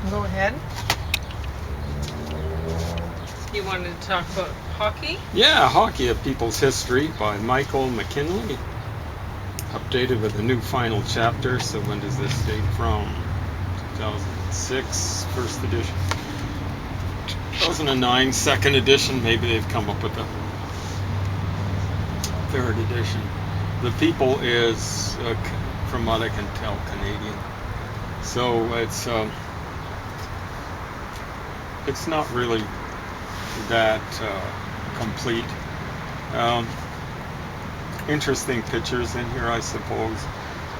Go ahead. You wanted to talk about hockey? Yeah, Hockey: A People's History by Michael McKinley. Updated with a new final chapter. So when does this date from? 2006, first edition. 2009, second edition. Maybe they've come up with a third edition. The people is, from what I can tell, Canadian. So it's not really that complete. Um, Interesting pictures in here, I suppose.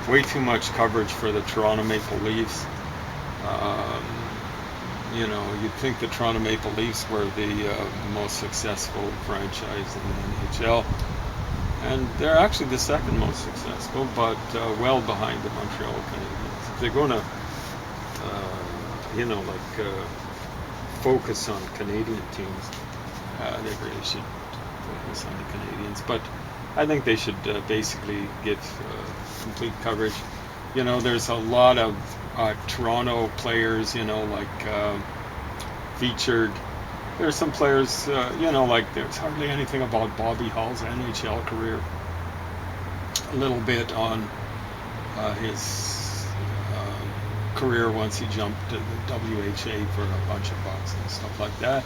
Way too much coverage for the Toronto Maple Leafs. Um, you'd think the Toronto Maple Leafs were the most successful franchise in the NHL. And they're actually the second most successful, but well behind the Montreal Canadiens. If they're going to, focus on Canadian teams, they really should focus on the Canadiens. But I think they should basically get complete coverage. There's a lot of Toronto players, featured. There's some players, there's hardly anything about Bobby Hull's NHL career. A little bit on his career once he jumped to the WHA for a bunch of bucks and stuff like that.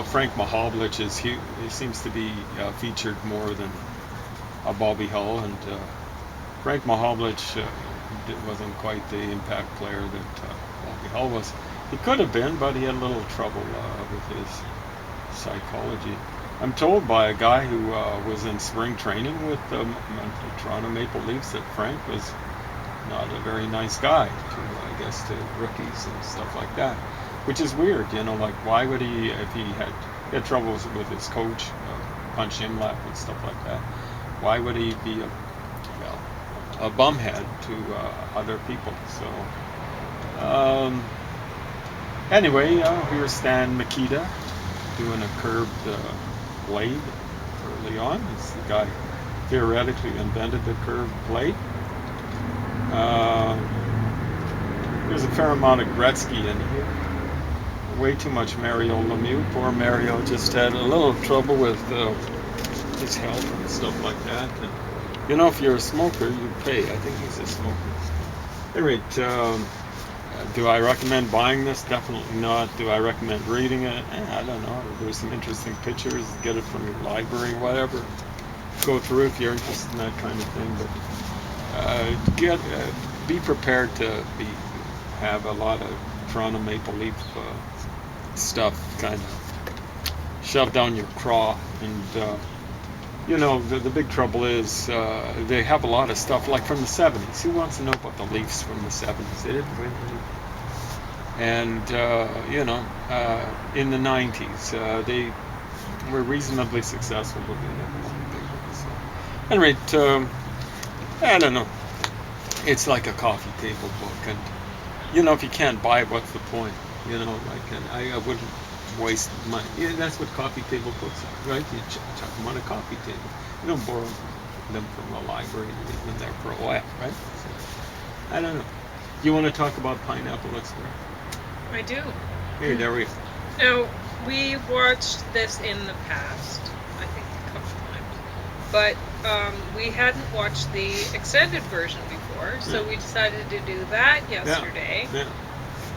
Frank Mahovlich he seems to be featured more than Bobby Hull, and Frank Mahovlich wasn't quite the impact player that Bobby Hull was. He could have been, but he had a little trouble with his psychology. I'm told by a guy who was in spring training with the Toronto Maple Leafs that Frank was not a very nice guy to rookies and stuff like that. Which is weird, why would he, if he had troubles with his coach, punch him lap and stuff like that, why would he be a bumhead to other people? So, anyway, here's Stan Mikita doing a curved blade early on. He's the guy who theoretically invented the curved blade. There's a fair amount of Gretzky in here. Way too much Mario Lemieux. Poor Mario just had a little trouble with his health and stuff like that. And, if you're a smoker, you pay. I think he's a smoker. Anyway, do I recommend buying this? Definitely not. Do I recommend reading it? I don't know. There's some interesting pictures. Get it from your library, whatever. Go through if you're interested in that kind of thing. But be prepared to have a lot of Toronto Maple Leaf stuff kind of shoved down your craw. And the big trouble is they have a lot of stuff like from the 70s. Who wants to know about the Leafs from the 70s? They didn't win any. And in the 90s they were reasonably successful, but they never won big ones. So, anyway, I don't know. It's like a coffee table book, and if you can't buy it, what's the point? And I wouldn't waste money. Yeah, that's what coffee table books are, right? You chuck them on a coffee table. You don't borrow them from a library and leave them there for a while, right? So, I don't know. You want to talk about Pineapple Express? I do. Hey, there we go. Now, we watched this in the past, I think a couple times, but we hadn't watched the extended version before, so we decided to do that yesterday. Yeah.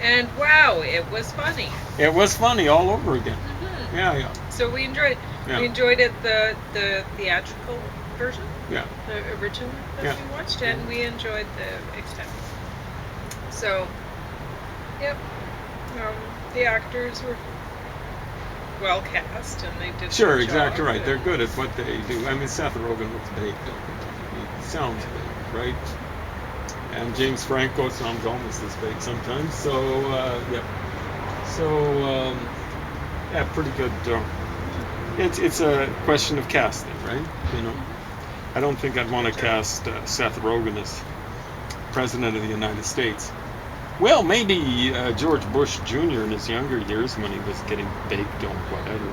And wow, it was funny. It was funny all over again. Mm-hmm. Yeah. So we enjoyed it, the theatrical version. Yeah. The original that we watched, and we enjoyed the extended. So, yep. The actors were well cast, and they did. Sure, exactly right. They're good at what they do. I mean, Seth Rogen looks baked. He sounds baked, right? And James Franco sounds almost as baked sometimes. So, So, pretty good. It's a question of casting, right? I don't think I'd want to cast Seth Rogen as President of the United States. Well, maybe George Bush Jr. in his younger years when he was getting baked on whatever.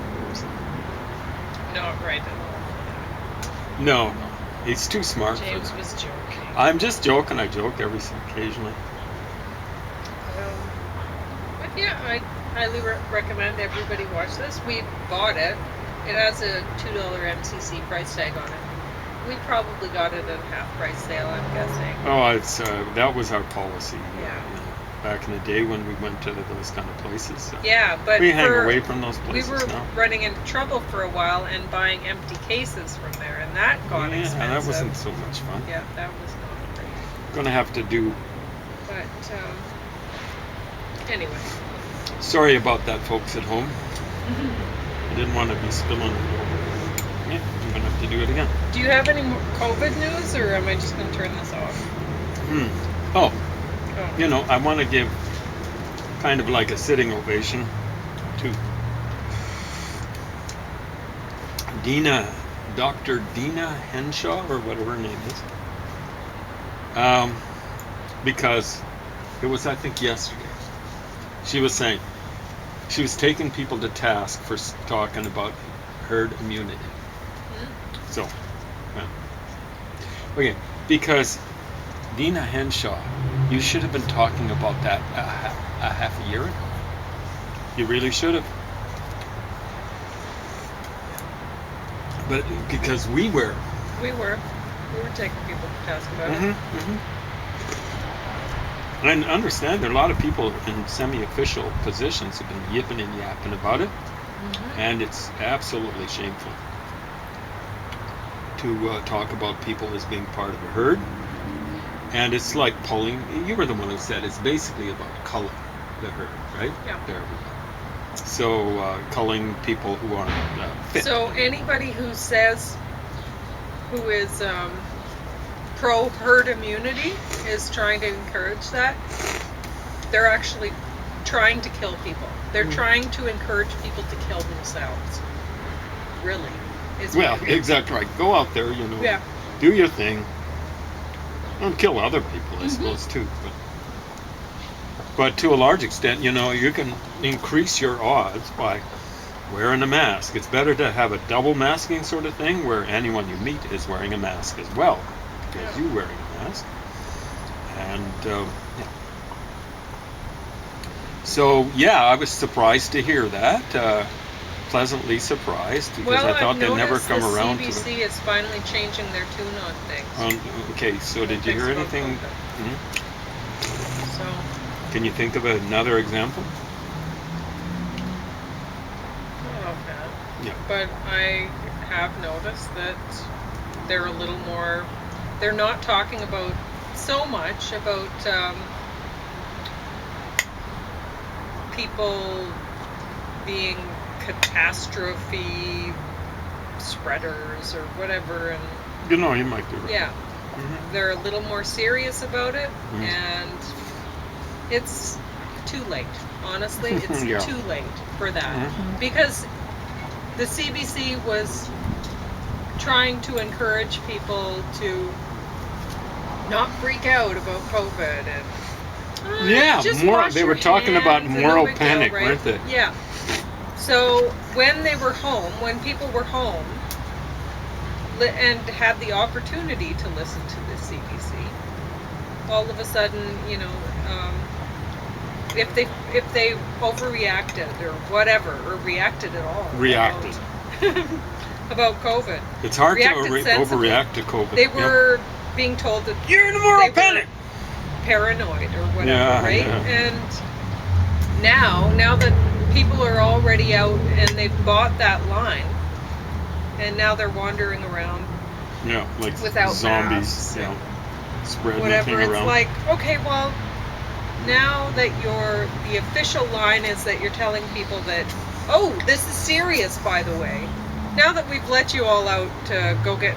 Not right at all. No, he's too smart. James for that. was joking. I'm just joking. I joke occasionally. Yeah, I highly recommend everybody watch this. We bought it. It has a $2 MCC price tag on it. We probably got it at a half price sale, I'm guessing. Oh, it's that was our policy. Yeah. Back in the day when we went to those kind of places. Yeah, but we hang away from those we places were now. running into trouble for a while and buying empty cases from there, and that got Yeah, expensive. that wasn't so much fun. Yeah, that was not great. Gonna have to do. But anyway. Sorry about that, folks at home. I didn't want to be spilling it over. Yeah, I'm gonna have to do it again. Do you have any more COVID news, or am I just gonna turn this off? Oh, Oh. you know, I want to give kind of like a sitting ovation to Dr. Dina Henshaw, or whatever her name is. Because it was, I think, yesterday. She was saying, she was taking people to task for talking about herd immunity. So, okay, because Dina Henshaw, you should have been talking about that a half a year ago. You really should have. But because we were taking people to task about it. And I understand there are a lot of people in semi-official positions who've been yipping and yapping about it, and it's absolutely shameful to talk about people as being part of a herd. And it's like pulling. You were the one who said it's basically about culling the herd, right? Yeah. There we go. So culling people who aren't fit. So anybody who says, who is pro herd immunity, is trying to encourage that. They're actually trying to kill people. They're trying to encourage people to kill themselves. Really. Well, exactly right. Go out there, you know, do your thing. And kill other people, I suppose, too. But to a large extent, you know, you can increase your odds by wearing a mask. It's better to have a double masking sort of thing where anyone you meet is wearing a mask as well, because you're wearing a mask. And, So, yeah, I was surprised to hear that. Pleasantly surprised, because I thought they'd never come around to it. CBC is finally changing their tune on things. Okay, so did you hear anything? So, can you think of another example? not offhand. Yeah. But I have noticed that they're a little more. They're not talking about so much about people being catastrophe spreaders or whatever, and You know, you might be right. yeah, they're a little more serious about it, and it's too late. Honestly, it's too late for that, because the CBC was trying to encourage people to not freak out about COVID and just wash they your were talking hands about and no moral big deal, panic, right? weren't they? Yeah. So when they were home, when people were home, and had the opportunity to listen to the CBC, all of a sudden, you know, if they overreacted or whatever, or reacted at all, about COVID, It's hard to reacted sensibly. overreact to COVID. They were being told that You're in a moral panic. Paranoid or whatever, Yeah, right? yeah. And now that people are already out and they've bought that line, and now they're wandering around like without zombies, masks, spreading whatever. anything It's around. like, okay, well, now that the official line is that you're telling people that, oh, this is serious, by the way. Now that we've let you all out to go get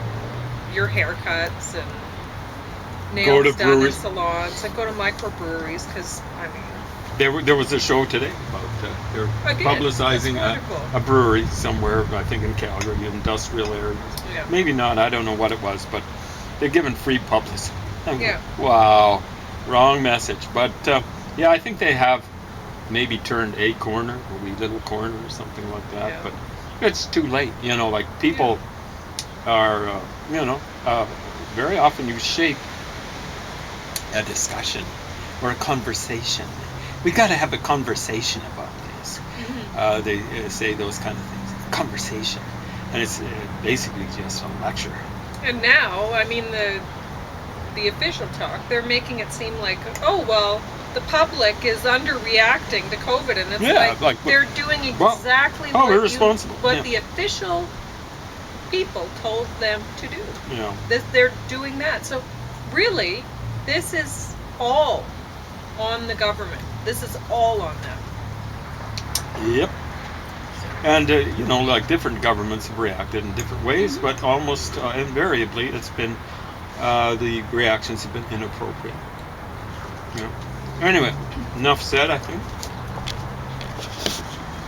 your haircuts and nails done in breweries. salons and go to microbreweries, because, I mean, There was a show today about they're Again, publicizing that's wonderful. a brewery somewhere, I think in Calgary, industrial areas. Yeah. Maybe not, I don't know what it was, but they're giving free publicity. Yeah. Wow, wrong message. But yeah, I think they have maybe turned a corner, a wee little corner or something like that. Yeah. But it's too late. You know, like people are, very often you shape a discussion or a conversation we got to have a conversation about this. Mhm. They say those kind of things. Conversation, and it's basically just a lecture. And now, I mean, the official talk, they're making it seem like, oh well, the public is underreacting to COVID, and it's Yeah, like, they're doing well, exactly oh, what irresponsible, what yeah. the official people told them to do. You know. They're doing that. So really, this is all on the government. This is all on them. Yep. And you know, like different governments have reacted in different ways, Mhm. but almost invariably, it's been the reactions have been inappropriate. Yeah. Anyway, enough said, I think.